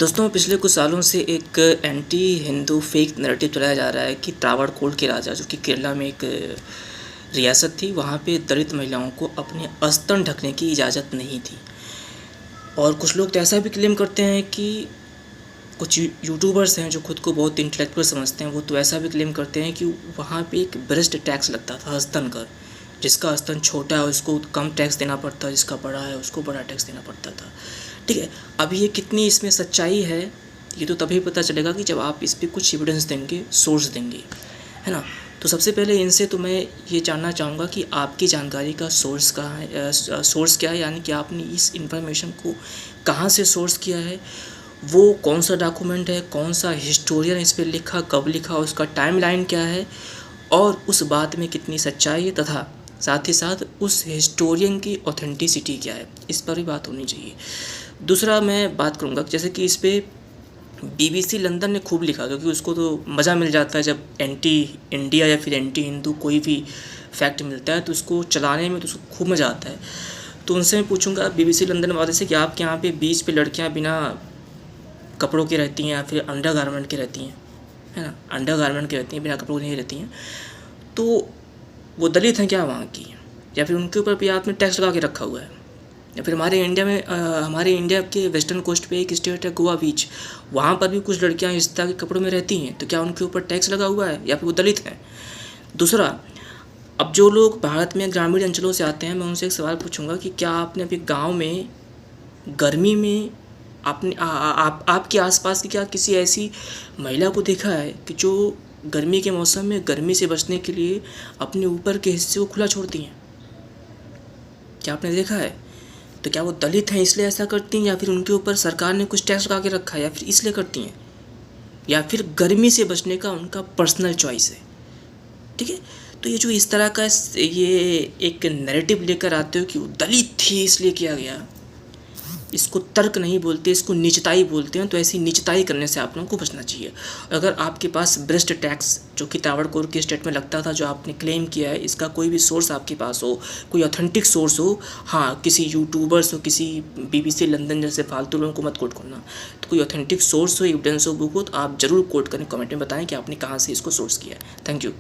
दोस्तों, पिछले कुछ सालों से एक एंटी हिंदू फेक नैरेटिव चलाया जा रहा है कि त्रावणकोर के राजा, जो कि केरला में एक रियासत थी, वहाँ पे दलित महिलाओं को अपने अस्तन ढकने की इजाज़त नहीं थी। और कुछ लोग तो ऐसा भी क्लेम करते हैं कि कुछ यूट्यूबर्स हैं जो खुद को बहुत इंटेलेक्चुअल समझते हैं, वो तो ऐसा भी क्लेम करते हैं कि वहाँ पे एक ब्रेस्ट टैक्स लगता था अस्तन का। जिसका स्तन छोटा है उसको कम टैक्स देना पड़ता है, जिसका बड़ा है उसको बड़ा टैक्स देना पड़ता था। ठीक है, अब ये कितनी इसमें सच्चाई है ये तो तभी पता चलेगा कि जब आप इस पर कुछ एविडेंस देंगे, सोर्स देंगे, है ना। तो सबसे पहले इनसे तो मैं ये जानना चाहूँगा कि आपकी जानकारी का सोर्स कहाँ है, सोर्स क्या है, यानी कि आपने इस इन्फॉर्मेशन को कहाँ से सोर्स किया है, वो कौन सा डॉक्यूमेंट है, कौन सा हिस्टोरियन इस पर लिखा, कब लिखा, उसका टाइमलाइन क्या है और उस बात में कितनी सच्चाई है, तथा साथ ही साथ उस हिस्टोरियन की ऑथेंटिसिटी क्या है, इस पर भी बात होनी चाहिए। दूसरा मैं बात करूँगा जैसे कि इस पर BBC लंदन ने खूब लिखा, क्योंकि उसको तो मज़ा मिल जाता है जब एंटी इंडिया या फिर एंटी हिंदू कोई भी फैक्ट मिलता है तो उसको चलाने में तो उसको खूब मज़ा आता है। तो उनसे मैं पूछूंगा BBC लंदन वाले से कि आपके यहाँ पे बीच पे लड़कियाँ बिना कपड़ों के रहती हैं या फिर अंडर गारमेंट के रहती हैं, है ना, अंडर गारमेंट के रहती हैं, बिना कपड़ों के नहीं रहती हैं, तो वो दलित हैं क्या वहाँ की, या फिर उनके ऊपर भी आपने टैक्स लगा के रखा हुआ है? या फिर हमारे इंडिया में हमारे इंडिया के वेस्टर्न कोस्ट पे एक स्टेट है गोवा बीच, वहाँ पर भी कुछ लड़कियाँ इस तरह के कपड़ों में रहती हैं, तो क्या उनके ऊपर टैक्स लगा हुआ है या फिर वो दलित हैं? दूसरा, अब जो लोग भारत में ग्रामीण अंचलों से आते हैं, मैं उनसे एक सवाल पूछूंगा कि क्या आपने अभी गाँव में गर्मी में आपने आपके आसपास की क्या किसी ऐसी महिला को देखा है कि जो गर्मी के मौसम में गर्मी से बचने के लिए अपने ऊपर के हिस्से को खुला छोड़ती हैं? क्या आपने देखा है? तो क्या वो दलित हैं इसलिए ऐसा करती हैं, या फिर उनके ऊपर सरकार ने कुछ टैक्स लगा के रखा है, या फिर इसलिए करती हैं, या फिर गर्मी से बचने का उनका पर्सनल चॉइस है? ठीक है, तो ये जो इस तरह का ये एक नैरेटिव लेकर आते हो कि वो दलित थी इसलिए किया गया, इसको तर्क नहीं बोलते, इसको नीचताई बोलते हैं। तो ऐसी नीचताई करने से आप लोगों को बचना चाहिए। अगर आपके पास ब्रेस्ट टैक्स जो कि त्रावणकोर के स्टेट में लगता था, जो आपने क्लेम किया है, इसका कोई भी सोर्स आपके पास हो, कोई ऑथेंटिक सोर्स हो, हाँ, किसी यूट्यूबर्स हो, किसी BBC लंदन जैसे फालतू लोगों को मत कोट करना, तो कोई ऑथेंटिक सोर्स हो, एविडेंस हो, बुक हो, तो आप जरूर कोट करें, कमेंट में बताएं कि आपने कहाँ से इसको सोर्स किया है। Thank you.